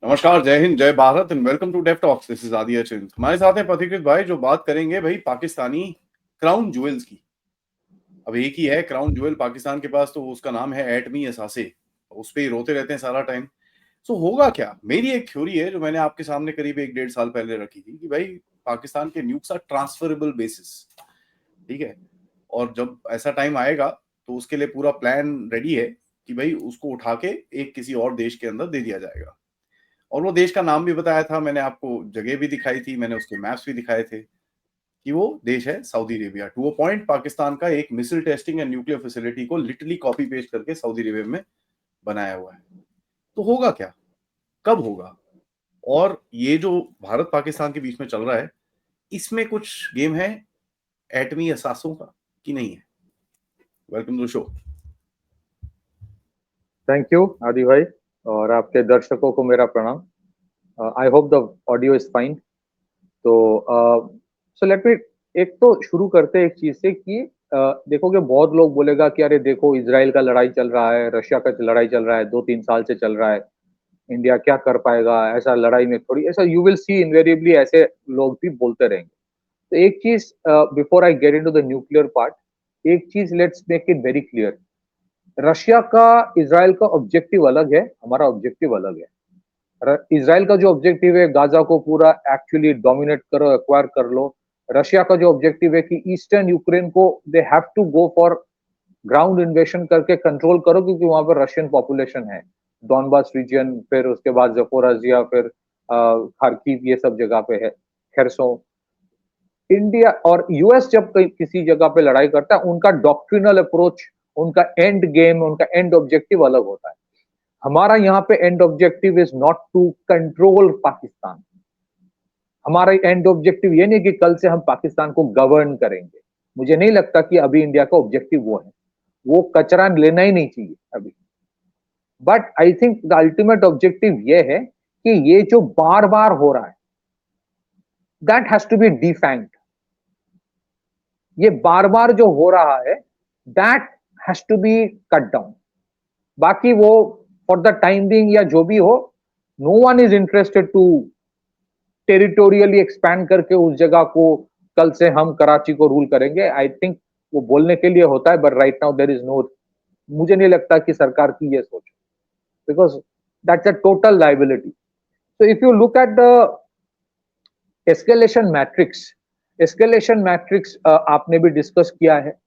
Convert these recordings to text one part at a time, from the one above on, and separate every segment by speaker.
Speaker 1: नमस्कार, जय हिंद, जय Bharat and welcome to Def Talks. This is Aadi Achint. हमारे साथ हैं पथिकृत भाई जो बात करेंगे भाई पाकिस्तानी क्राउन ज्वेल्स की। अब एक ही है क्राउन ज्वेल पाकिस्तान के पास, तो उसका नाम है एटमी असासे। उस पे ही रोते रहते हैं सारा टाइम। सो होगा क्या? मेरी एक थ्योरी है जो मैंने आपके सामने करीब 1-1.5 साल पहले रखी थी कि भाई पाकिस्तान के न्यूक्स आर ट्रांसफरेबल बेसिस। ठीक है। और जब ऐसा टाइम आएगा तो उसके लिए पूरा प्लान रेडी है कि भाई उसको उठा के एक किसी और देश के अंदर दे दिया जाएगा। और वो देश का नाम भी बताया था मैंने आपको, जगह भी दिखाई थी मैंने, उसके मैप्स भी दिखाए थे कि वो देश है Saudi Arabia. To a point Pakistan का एक missile testing and nuclear facility को लिटरली कॉपी पेस्ट करके सऊदी अरेबिया में बनाया हुआ है। तो होगा क्या? कब होगा? और ये जो भारत पाकिस्तान के बीच में चल रहा है, इसमें कुछ गेम है एटमी असासों का कि नहीं है? Welcome to show.
Speaker 2: Thank you Aadi भाई और आपके दर्शकों को मेरा प्रणाम। I hope the audio is fine. तो सो लेट मी एक तो शुरू करते हैं एक चीज से कि देखोगे बहुत लोग बोलेगा कि अरे देखो इजराइल का लड़ाई चल रहा है, रशिया का लड़ाई चल रहा है, 2-3 साल से चल रहा है, इंडिया क्या कर पाएगा ऐसा लड़ाई में, थोड़ी ऐसा यू विल सी इनवेरिएबली ऐसे लोग भी बोलते रहेंगे। तो एक चीज before I get into the nuclear part, एक चीज let's make it very clear. Russia का इजराइल का ऑब्जेक्टिव अलग है, हमारा ऑब्जेक्टिव अलग है। इजराइल का जो ऑब्जेक्टिव है गाजा को पूरा एक्चुअली डोमिनेट करो, एक्वायर कर लो। रशिया का जो ऑब्जेक्टिव है कि ईस्टर्न यूक्रेन को they have to go for ground invasion करके कंट्रोल करो, क्योंकि वहां पर रशियन पॉपुलेशन है। डॉनबास रीजन, फिर उसके बाद जपोराजिया, फिर खार्किव, ये सब जगह पे है, खेरसो। इंडिया और यूएस जब किसी जगह पे लड़ाई करता है, उनका डॉक्ट्रिनल अप्रोच, उनका एंड गेम, उनका एंड ऑब्जेक्टिव अलग होता है। हमारा यहाँ पे end objective is not to control Pakistan. हमारा एंड ऑब्जेक्टिव ये नहीं कि कल से हम पाकिस्तान को गवर्न करेंगे। मुझे नहीं लगता कि अभी इंडिया का ऑब्जेक्टिव वो है। वो कचरा लेना ही नहीं चाहिए अभी। But I think the ultimate objective ये है कि ये जो बार बार हो रहा है, that has to be defanged. ये बार बार जो हो रहा है, that has to be cut down. बाकी वो फॉर द टाइम बिंग या जो भी हो, no one is interested to territorially expand करके उस जगह को कल से हम कराची को रूल करेंगे। आई थिंक वो बोलने के लिए होता है, but right now there is no, मुझे नहीं लगता कि सरकार की ये सोच, because that's a total liability. So if you look at the escalation matrix, escalation matrix आपने भी डिस्कस किया है।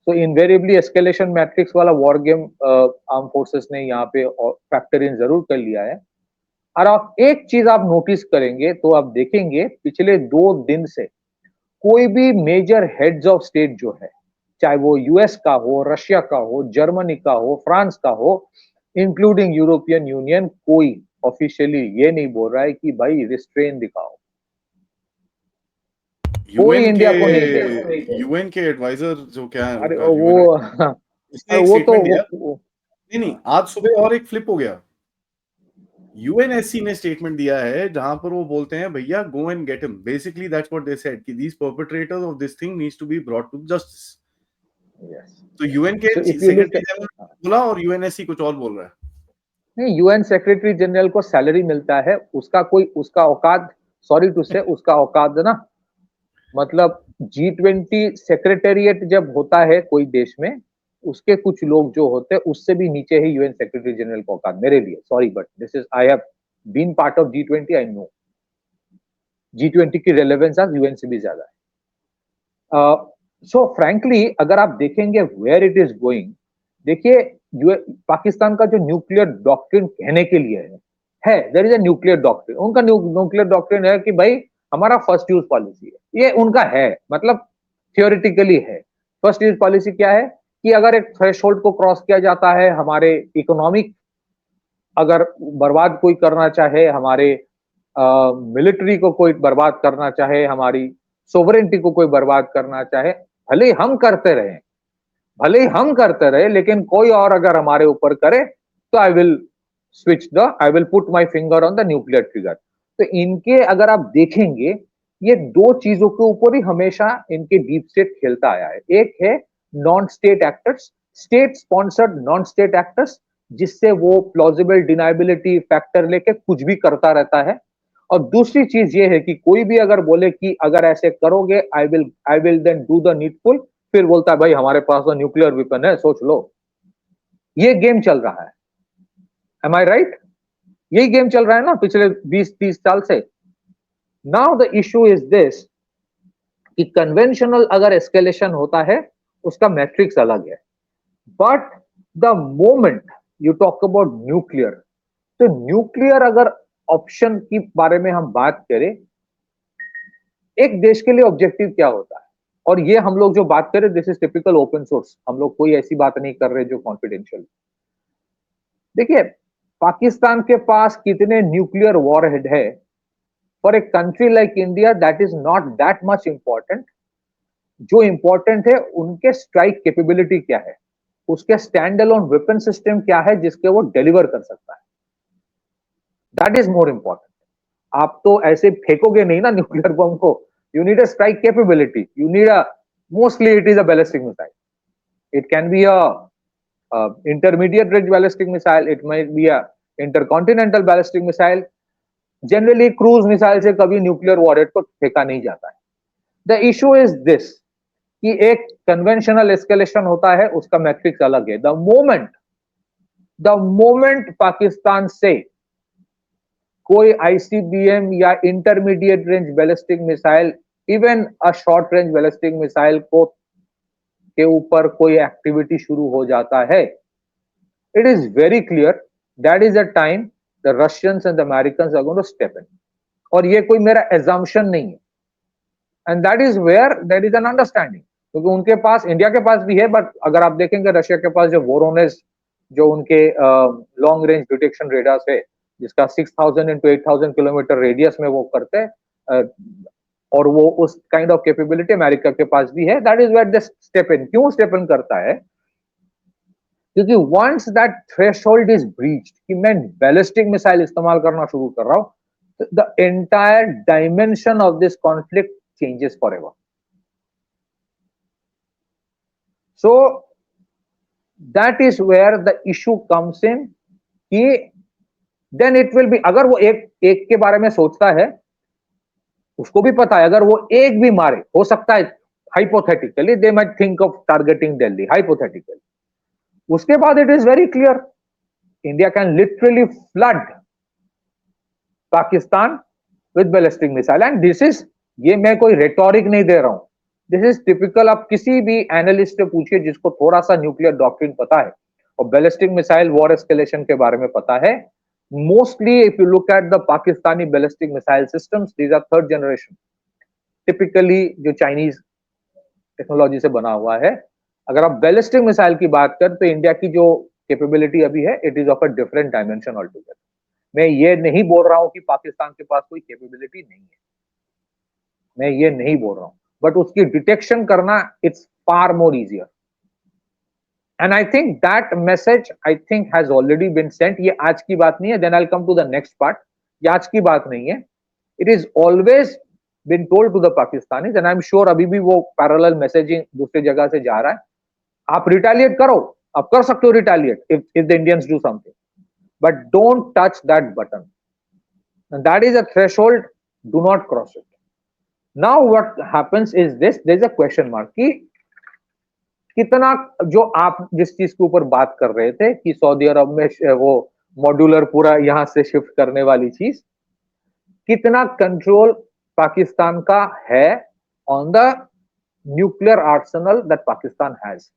Speaker 2: तो इनवेरिएबली एस्केलेशन मैट्रिक्स वाला वॉर गेम आर्म फोर्सेस ने यहाँ पे फैक्टर इन जरूर कर लिया है। और आप एक चीज आप नोटिस करेंगे तो आप देखेंगे पिछले 2 दिन से कोई भी मेजर हेड्स ऑफ स्टेट जो है, चाहे वो यूएस का हो, रशिया का हो, जर्मनी का हो, फ्रांस का हो, इंक्लूडिंग यूरोपियन यूनियन, कोई ऑफिशियली ये नहीं बोल रहा है कि भाई रिस्ट्रेन दिखाओ। कोई
Speaker 1: यूएन
Speaker 2: इंडिया को नहीं बोल रहा है।
Speaker 1: के यूएन के एडवाइजर जो क्या है
Speaker 2: अरे
Speaker 1: उनका,
Speaker 2: वो
Speaker 1: यूएन,
Speaker 2: अरे
Speaker 1: उसने एक
Speaker 2: वो तो
Speaker 1: स्टेटमेंट दिया। नहीं नहीं, आज सुबह और एक फ्लिप हो गया। यूएनएससी ने स्टेटमेंट दिया है जहां पर वो बोलते हैं भैया go and get him. Basically that's what they said कि these perpetrators of this thing needs to be brought to justice.
Speaker 2: Yes.
Speaker 1: तो यूएन के
Speaker 2: so if you look,
Speaker 1: secretary general बोला और यूएनएससी कुछ और बोल रहा है।
Speaker 2: नहीं, यूएन सेक्रेटरी जनरल को सैलरी मिलता है, उसका कोई उसका औकात, सॉरी टू से, उसका औकात ना, मतलब G20 सेक्रेटेरिएट जब होता है कोई देश में, उसके कुछ लोग जो होते हैं उससे भी नीचे है यूएन सेक्रेटरी जनरल का औकात, मेरे लिए। Sorry but this is, I have been part of G20, I know G20 की रेलेवेंस आज यूएन से भी ज्यादा है। सो फ्रैंकली अगर आप देखेंगे वेयर इट इज गोइंग, देखिए पाकिस्तान का जो न्यूक्लियर डॉक्ट्रिन कहने के लिए है, there is a nuclear doctrine. उनका न्यूक्लियर डॉक्ट्रिन है कि भाई हमारा फर्स्ट यूज पॉलिसी है, ये उनका है, मतलब थियोरिटिकली है। फर्स्ट यूज पॉलिसी क्या है कि अगर एक थ्रेशोल्ड को क्रॉस किया जाता है, हमारे इकोनॉमिक अगर बर्बाद कोई करना चाहे, हमारे मिलिट्री को कोई बर्बाद करना चाहे, हमारी सोवरेंटी को कोई बर्बाद करना चाहे, भले ही हम करते रहे, भले ही हम करते रहे, लेकिन कोई और अगर हमारे ऊपर करे तो I will put my finger on the nuclear trigger. तो इनके अगर आप देखेंगे, ये दो चीजों के ऊपर ही हमेशा इनके डीप स्टेट खेलता आया है। एक है non state actors, state sponsored non state actors, जिससे वो प्लॉजिबल डिनाइबिलिटी फैक्टर लेके कुछ भी करता रहता है। और दूसरी चीज ये है कि कोई भी अगर बोले कि अगर ऐसे करोगे I will then do the needful, फिर बोलता है भाई हमारे पास तो न्यूक्लियर वेपन है, सोच लो। ये गेम चल रहा है। एम आई राइट? यही गेम चल रहा है ना पिछले 20-30 साल से। Now the issue is this कि कन्वेंशनल अगर एस्केलेशन होता है उसका मैट्रिक्स अलग है, but the moment you talk about nuclear, तो न्यूक्लियर अगर ऑप्शन की बारे में हम बात करें, एक देश के लिए ऑब्जेक्टिव क्या होता है? और ये हम लोग जो बात करें this is typical open source, हम लोग कोई ऐसी बात नहीं कर रहे जो कॉन्फिडेंशियल। देखिए, पाकिस्तान के पास कितने न्यूक्लियर वॉरहेड है, for a country like India that is not that much important. जो इंपॉर्टेंट है उनके स्ट्राइक कैपेबिलिटी क्या है, उसके स्टैंड अलोन वेपन सिस्टम क्या है जिसके वो डिलीवर कर सकता है, दैट इज मोर इंपॉर्टेंट। आप तो ऐसे फेंकोगे नहीं ना न्यूक्लियर बम को, you need a strike capability, you need a, mostly it is a ballistic missile, it can be a intermediate range ballistic missile, it might be a intercontinental ballistic missile। Generally cruise missile से कभी nuclear warhead को फेंका नहीं जाता है। The issue is this कि एक conventional escalation होता है, उसका मैट्रिक्स अलग है। द मोमेंट पाकिस्तान से कोई आईसीबीएम या intermediate range ballistic missile, even a short range ballistic missile को के ऊपर कोई एक्टिविटी शुरू हो जाता है, it is very clear that is the time the Russians and the Americans are going to step in। और ये कोई मेरा assumption नहीं है, and that is where there is an understanding, क्योंकि उनके पास, इंडिया के पास भी है, बट अगर आप देखेंगे रशिया के पास जो वोरोनेज, जो उनके लॉन्ग रेंज डिटेक्शन रेडार्स है, जिसका 6000 into 8000 किलोमीटर रेडियस में वो करते हैं, और वो उस काइंड ऑफ कैपेबिलिटी अमेरिका के पास भी है। That is where the step in. क्यों स्टेप इन करता है? क्योंकि once that threshold is breached कि मैं बैलिस्टिक मिसाइल इस्तेमाल करना शुरू कर रहा हूं, the entire dimension of this conflict changes forever. So that is where the issue comes in कि देन इट विल बी, अगर वो एक के बारे में सोचता है, उसको भी पता है अगर वो एक भी मारे, हो सकता है hypothetically they might think of targeting Delhi, hypothetically. उसके बाद it is very clear, India can literally flood Pakistan with ballistic missile, and this is, ये मैं कोई रेटोरिक नहीं दे रहा हूं, दिस इज टिपिकल। आप किसी भी एनालिस्ट से पूछिए जिसको थोड़ा सा न्यूक्लियर डॉक्ट्रिन पता है और बैलिस्टिक मिसाइल वॉर एस्केलेशन के बारे में पता है, mostly if you look at the Pakistani ballistic missile systems, these are third generation, typically जो चाइनीज टेक्नोलॉजी से बना हुआ है। अगर आप बैलिस्टिक मिसाइल की बात करें तो इंडिया की जो कैपेबिलिटी अभी है, it is of a different dimension all together. मैं ये नहीं बोल रहा हूं कि पाकिस्तान के पास कोई कैपेबिलिटी नहीं है, मैं ये नहीं बोल रहा हूं, बट उसकी डिटेक्शन करना it's far more easier, and I think that message I think has already been sent. ये आज की बात नहीं है, then I will come to the next part. ये आज की बात नहीं है, it is always been told to the Pakistanis, and I am sure अभी भी वो पैरेलल मैसेजिंग दूसरी जगह से जा रहा है। आप रिटेलिएट करो, आप कर सकते हो retaliate if the Indians do something, but don't touch that button, and that is a threshold, do not cross it। now what happens is this, there is a question mark कि कितना, जो आप जिस चीज के ऊपर बात कर रहे थे कि सऊदी अरब में वो मॉड्यूलर पूरा यहां से शिफ्ट करने वाली चीज, कितना कंट्रोल पाकिस्तान का है on the nuclear Arsenal that Pakistan has.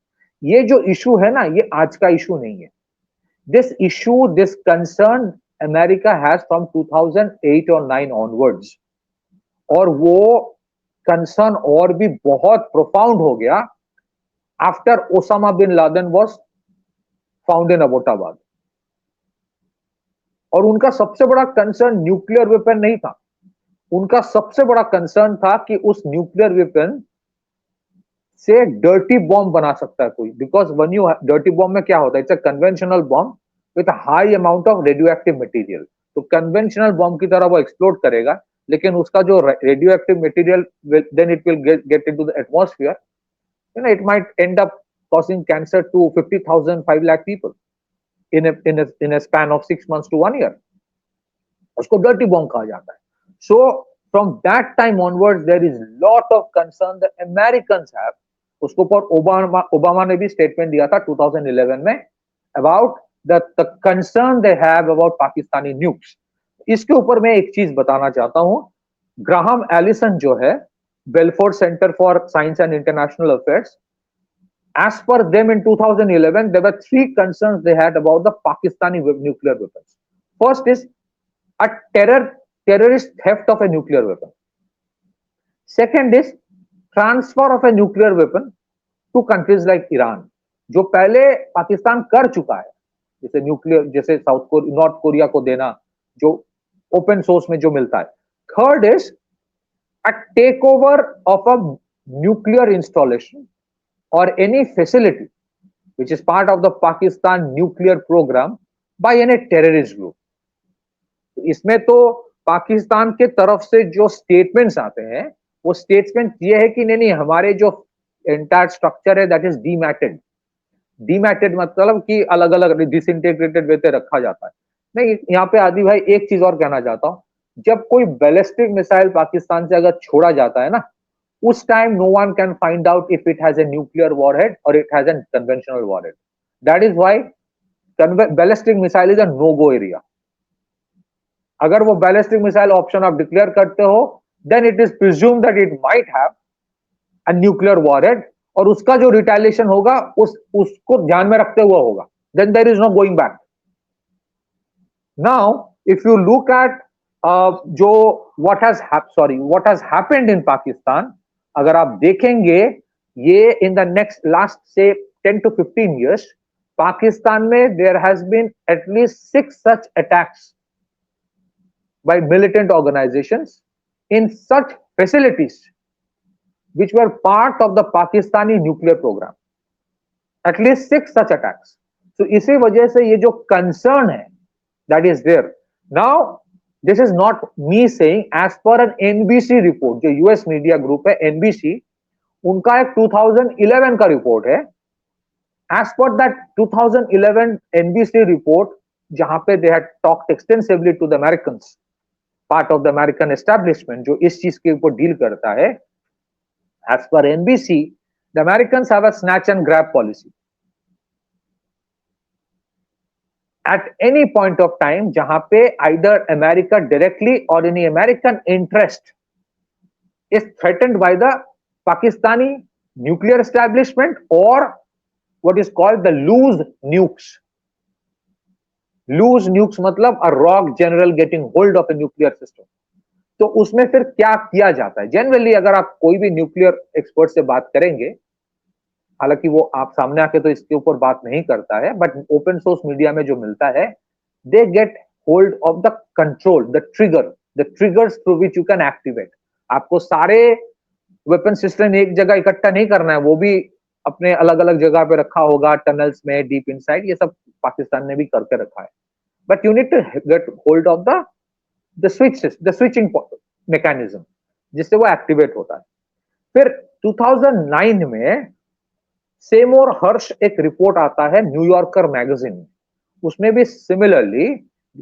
Speaker 2: ये जो इशू है ना, ये आज का इशू नहीं है। This issue, this concern America has from 2008 और 9 ऑनवर्ड्स, और वो कंसर्न और भी बहुत प्रोफाउंड हो गया after Osama bin Laden was found in Abbottabad. और उनका सबसे बड़ा कंसर्न न्यूक्लियर वेपन नहीं था, उनका सबसे बड़ा कंसर्न था कि उस न्यूक्लियर वेपन से डर्टी बॉम्ब बना सकता है कोई, because when you dirty bomb में क्या होता है, it's a conventional bomb with high amount of radio active material. तो कन्वेंशनल बॉम्ब की तरह वो एक्सप्लोड करेगा, लेकिन उसका जो radio active material then it will get into the atmosphere, it might end up causing cancer to 50,000 5 lakh people। in a span of 6 months to 1 year. उसको dirty bomb कहा जाता है. So from that time onwards there is lot of concern the Americans have. उसको पर Obama ने भी statement दिया था 2011 में about the concern they have about Pakistani nukes. इसके ऊपर मैं एक चीज बताना चाहता हूं. ग्राहम एलिसन जो है Bellfort centre for science and international affairs, as per them in 2011 there were 3 concerns they had about the Pakistani nuclear weapons. First is a terrorist theft of a nuclear weapon. Second is transfer of a nuclear weapon to countries like Iran, जो पहले पाकिस्तान कर चुका है, जैसे nuclear, जैसे north Korea को देना जो ओपन सोर्स में जो मिलता है. Third is a takeover of a nuclear installation or any facility which is part of the Pakistan nuclear program by any terrorist group. इसमें तो पाकिस्तान के तरफ से जो स्टेटमेंट्स आते हैं वो स्टेटमेंट ये है कि नहीं हमारे जो एंटायर स्ट्रक्चर है दैट इज डीमैटेड मतलब कि अलग अलग डिसइंटीग्रेटेड वे पे रखा जाता है. नहीं, यहाँ पे आदि भाई एक चीज और कहना चाहता हूँ. जब कोई बैलिस्टिक मिसाइल पाकिस्तान से अगर छोड़ा जाता है ना, उस time no one can find out if it has a nuclear warhead और it has an conventional warhead. That is why ballistic missile is a no go area. अगर वो बैलिस्टिक मिसाइल ऑप्शन आप डिक्लेयर करते हो then it is presume that it might have a nuclear warhead और उसका जो retaliation होगा उसको ध्यान में रखते हुए होगा. Then there is no going back. Now if you look at जो what has happened in Pakistan, अगर आप देखेंगे ये in the last say 10 to 15 years, Pakistan में there has been at least 6 such attacks by militant organizations in such facilities which were part of the Pakistani nuclear program. At least 6 such attacks. So इसी वजह से ये जो concern है that is there. Now this is not me saying, as per an NBC report, जो US media group है NBC, उनका एक 2011 का रिपोर्ट है. As per that 2011 NBC report, जहां पे they had talked extensively to the Americans, part of the American establishment, जो इस चीज के ऊपर डील करता है. As per NBC, the Americans have a snatch and grab policy. At any point of time जहां पे either America directly or any American interest is threatened by the Pakistani nuclear establishment or what is called the loose nukes. Loose nukes मतलब a rogue general getting hold of a nuclear system. तो उसमें फिर क्या किया जाता है? Generally अगर आप कोई भी न्यूक्लियर एक्सपर्ट से बात करेंगे, हालांकि वो आप सामने आके तो इसके ऊपर बात नहीं करता है, बट ओपन सोर्स मीडिया में जो मिलता है, they get hold of the control, the triggers through which you can activate. आपको सारे वेपन सिस्टम एक जगह इकट्ठा नहीं करना है, वो भी अपने अलग अलग जगह पे रखा होगा, टनल्स में, डीप इनसाइड, ये सब पाकिस्तान ने भी करके रखा है. But you need to get hold of the switching mechanism जिससे वो एक्टिवेट होता है. फिर 2009 में सेमोर हर्ष एक रिपोर्ट आता है न्यूयॉर्कर मैगजीन में. उसमें भी सिमिलरली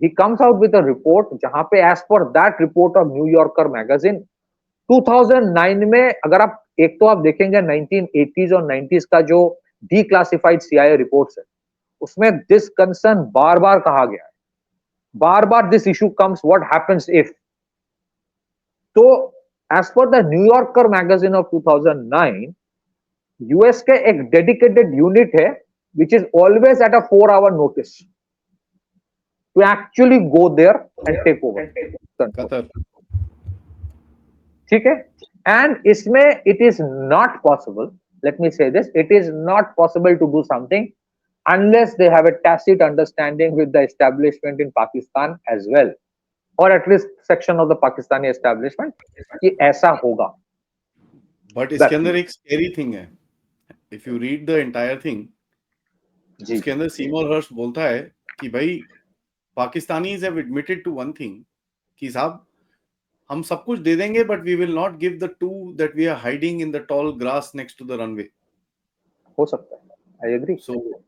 Speaker 2: ही comes out with a report जहां पे as per that report of New Yorker magazine 2009 में, अगर आप एक तो आप देखेंगे 1980s और 90s का जो डीक्लासिफाइड CIA रिपोर्ट्स है, उसमें दिस कंसर्न बार बार कहा गया है. बार बार this issue comes, what happens if. तो as per the New Yorker magazine of 2009, US के एक डेडिकेटेड यूनिट है which is always at a 4-hour notice to actually go there and take over. ठीक है. and इसमें it is not possible, let me say this, it is not possible to do something unless they have a tacit understanding with the establishment in Pakistan as well, or at least section of the Pakistani establishment कि ऐसा होगा.
Speaker 1: But इसके अंदर एक scary thing है. If you read the entire thing, उसके अंदर Seymour हर्ष बोलता है कि भाई Pakistanis have admitted to one thing कि साहब हम सब कुछ दे देंगे but we will not give the to that we are hiding in the tall grass next to the runway.
Speaker 2: हो सकता है, I agree.
Speaker 1: So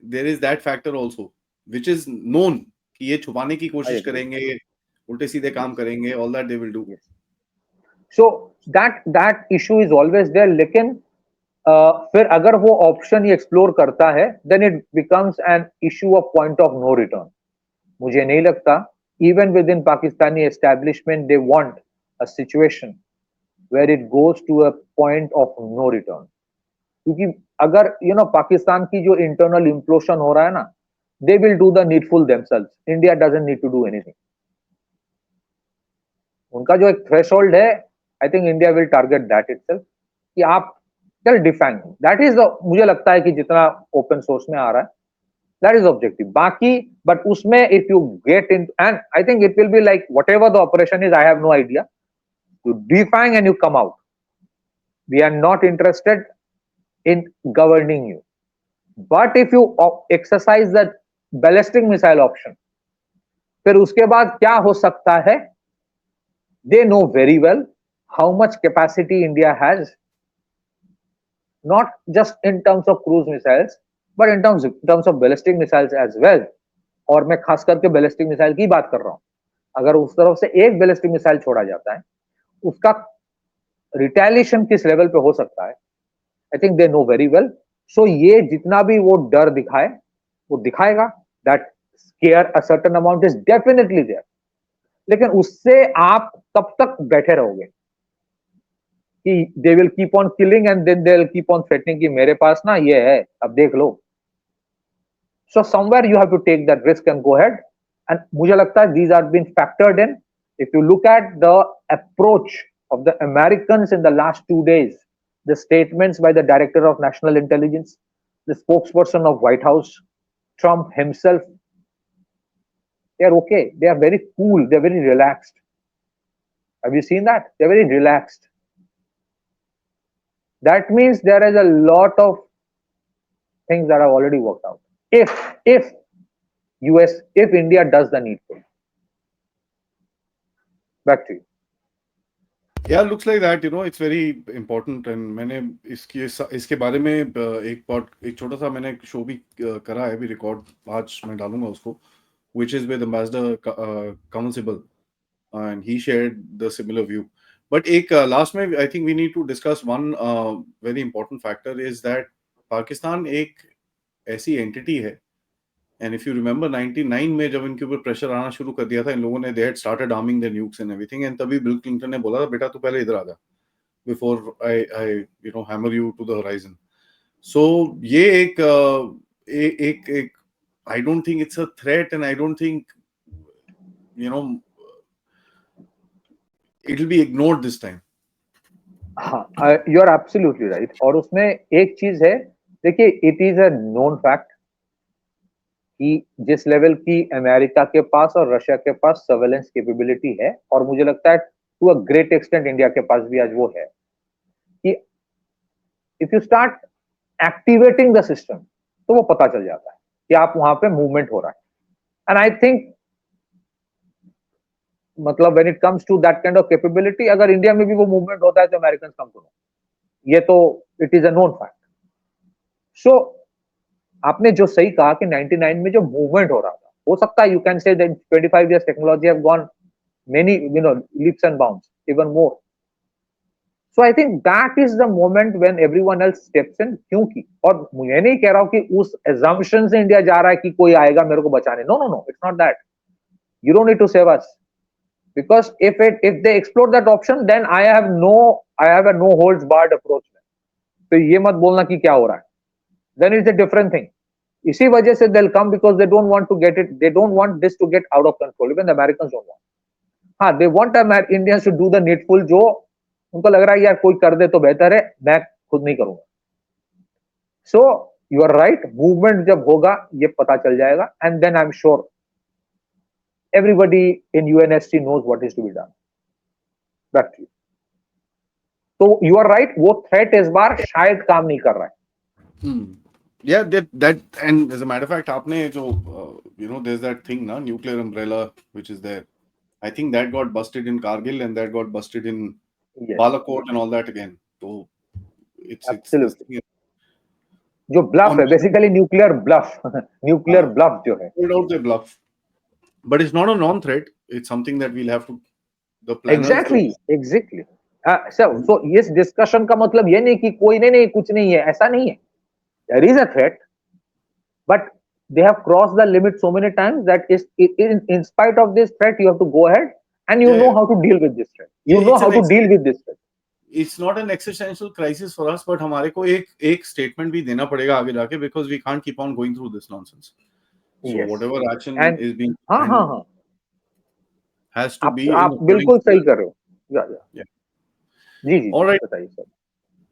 Speaker 1: there is that factor also. which is known कि ये छुपाने की
Speaker 2: I
Speaker 1: कोशिश
Speaker 2: agree.
Speaker 1: करेंगे, उल्टे सीधे काम
Speaker 2: Yes.
Speaker 1: करेंगे, all that they will do.
Speaker 2: Yes. So that issue is always there. लेकिन फिर अगर वो ऑप्शन ये एक्सप्लोर करता है, then it becomes an issue of point of no return. मुझे नहीं लगता even within Pakistani establishment they want a situation where it goes to a point of no return. क्योंकि अगर पाकिस्तान की जो इंटरनल इम्प्लोशन हो रहा है ना, they will do the needful themselves. India doesn't need to do anything. उनका जो एक थ्रेशोल्ड है, I think India will target that itself कि आप चल डिफाइन, दैट इज मुझे लगता है कि जितना ओपन सोर्स में आ रहा है दैट इज ऑब्जेक्टिव. बाकी बट उसमें if you get in and I think it will be like whatever the operation is, I have no idea, you define and you come out. We are not interested in governing you, but if you exercise the ballistic missile option, फिर उसके बाद क्या हो सकता है, they know very well how much capacity India has, not just in terms of cruise missiles, but in terms of ballistic missiles as well. और मैं खास करके बैलिस्टिक मिसाइल की बात कर रहा हूं. अगर उस तरफ से एक बैलिस्टिक मिसाइल छोड़ा जाता है, उसका रिटेलिएशन किस लेवल पे हो सकता है, I think they know very well. So ये जितना भी वो डर दिखाए, वो दिखाएगा. That scare a certain amount is definitely there, लेकिन उससे आप तब तक बैठे रहोगे कि they will keep on killing and then they will keep on threatening कि मेरे पास ना ये है, अब देख लो. So somewhere you have to take that risk and go ahead. And मुझे लगता है these are been factored in. If you look at the approach of the Americans in the last 2 days, the statements by the director of national intelligence, the spokesperson of White House, Trump himself, they are okay. They are very cool. They are very relaxed. Have you seen that? They are very relaxed. That means there is a lot of things that have already worked out. If India does the needful. Back to you.
Speaker 1: Yeah, looks like that. It's very important. And मैंने इसके बारे में एक छोटा सा मैंने show भी करा है, भी रिकॉर्ड आज मैं डालूंगा उसको, which is with Ambassador Kamal Sibal, and he shared the similar view. But last में I think we need to discuss one very important factor is that Pakistan एक ऐसी एंटिटी है, and if you remember 99 में जब इनके ऊपर pressure आना शुरू कर दिया था इन लोगों ने, they had started arming their nukes and everything, and तभी बिल क्लिंटन ने बोला था बेटा तू पहले इधर आ जा before I hammer you to the horizon. So ये एक I don't think it's a threat, and I don't think it will be ignored this time.
Speaker 2: हाँ, you are absolutely right. और उसमें एक चीज है, देखिए it is a known fact कि जिस लेवल की अमेरिका के पास और रशिया के पास सर्वेलेंस कैपेबिलिटी है, और मुझे लगता है to a great extent India के पास भी आज वो है, कि if you start activating the system तो वो पता चल जाता है कि आप वहां पे मूवमेंट हो रहा है. एंड आई थिंक मतलब when it comes to that kind of capability, अगर इंडिया में भी वो मूवमेंट होता है तो अमेरिकन कम टू नो. ये तो it is a known fact. So आपने जो सही कहा कि 99 में जो मूवमेंट हो रहा था, हो सकता है you can say that 25 years technology have gone many leaps and bounds, even more. So I think that is the moment when everyone else steps in. क्योंकि, और मुझे नहीं कह रहा हूं कि उस assumption से इंडिया जा रहा है कि कोई आएगा मेरे को बचाने. No, it's not that. You don't need to save us, because if they explore that option, then I have a no holds barred approach. तो ये मत बोलना कि क्या हो रहा है. Then it's a different thing. इसी वजह से they'll come because they don't want to get it. They don't want this to get out of control. Even the Americans don't want. हाँ, they want Indians to do the needful, जो उनको लग रहा है यार कोई कर दे तो बेहतर है, मैं खुद नहीं करूंगा. So you are right. Movement जब होगा ये पता चल जाएगा, and then I'm sure everybody in UNSC knows what is to be done. Back to you. तो you are right. वो threat इस बार शायद काम नहीं कर रहा है.
Speaker 1: Yeah, that and as a matter of fact, आपने जो there's that thing ना, nuclear umbrella which is there. I think that got busted in Kargil and that got busted in Balakot and all that again. So it's
Speaker 2: Absolutely. जो bluff है, basically nuclear bluff, nuclear bluff जो है,
Speaker 1: hold out their bluff, but it's not a non-threat. It's something that we'll have to the planners.
Speaker 2: Exactly so इस discussion का मतलब ये नहीं कि कोई नहीं कुछ नहीं है, ऐसा नहीं है. There is a threat, but they have crossed the limit so many times that in spite of this threat, you have to go ahead and you know how to deal with this threat. You know how to deal with this threat.
Speaker 1: It's not an existential crisis for us, but हमारे को एक statement भी देना पड़ेगा आगे जाके, because we can't keep on going through this nonsense. So
Speaker 2: Yes.
Speaker 1: whatever action
Speaker 2: And
Speaker 1: is being
Speaker 2: हाँ
Speaker 1: has to be.
Speaker 2: आप बिल्कुल सही कर रहे हो. जी
Speaker 1: All right.
Speaker 2: बताइए सर.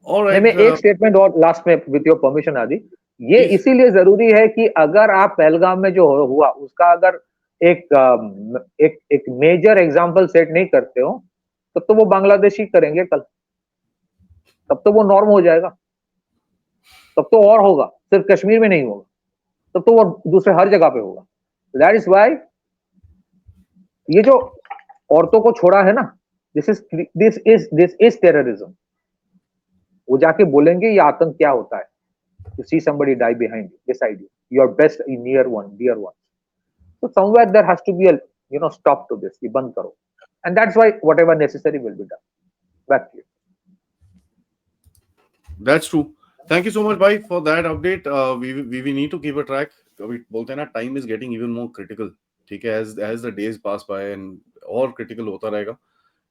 Speaker 1: All right.
Speaker 2: मैं एक स्टेटमेंट और लास्ट में विद योर परमिशन आदि, ये इसीलिए जरूरी है कि अगर आप पहलगाम में जो हुआ उसका अगर एक मेजर एग्जांपल सेट नहीं करते हो, तब तो वो बांग्लादेशी करेंगे कल, तब तो वो नॉर्म हो जाएगा, तब तो और होगा, सिर्फ कश्मीर में नहीं होगा, तब तो वो दूसरे हर जगह पे होगा. दैट इज व्हाई ये जो औरतों को छोड़ा है ना, दिस इज टेररिज्म. वो जाके बोलेंगे ये आतंक क्या होता है. To see somebody die behind you, beside you, your best near one, dear one. So somewhere there has to be a stop to this. ये बंद करो. And that's why whatever necessary will be done. Back to you.
Speaker 1: That's true. Thank you so much, bhai, for that update. We need to keep a track. अभी बोलते हैं ना, time is getting even more critical. ठीक है, as the days pass by and और critical होता रहेगा.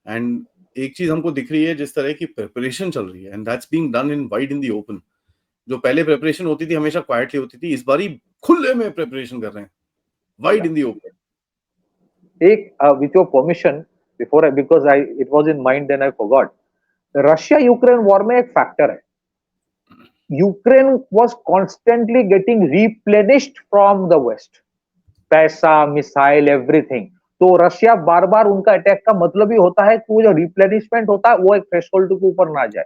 Speaker 1: And एक चीज हमको दिख रही है, जिस तरह की preparation चल रही है, and that's being done in wide in the open. जो पहले प्रिपरेशन होती थी हमेशा क्वाइटली होती थी, इस बारी खुले में प्रिपरेशन कर रहे हैं, वाइड इन द ओपन.
Speaker 2: एक with your permission before, because it was in mind then I forgot. Russia Ukraine war में एक फैक्टर है. Ukraine was constantly getting replenished from the west, पैसा, मिसाइल, एवरीथिंग. तो Russia बार बार उनका attack का मतलब ही होता है कि वो जो रिप्लेनिशमेंट होता है वो एक थ्रेशोल्ड के ऊपर ना जाए.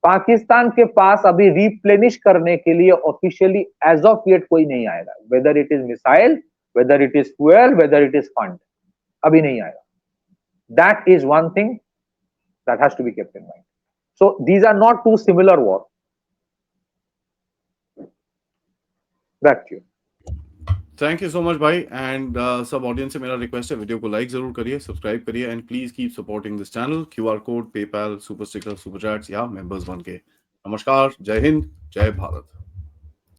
Speaker 2: पाकिस्तान के पास अभी रिप्लेनिश करने के लिए ऑफिशियली एज ऑफ येट कोई नहीं आएगा. Whether it is missile, whether it is fuel, whether it is fund, अभी नहीं आएगा. That is one thing that has to be kept in mind. So these are not to similar war. Back to you.
Speaker 1: Thank you so much भाई. And सब audience से मेरा request है, video को like जरूर करिए, सब्सक्राइब करिए, and please keep supporting this channel. QR code, PayPal, super sticker, super chats या मेंबर्स बन के. नमस्कार, जय हिंद, जय भारत.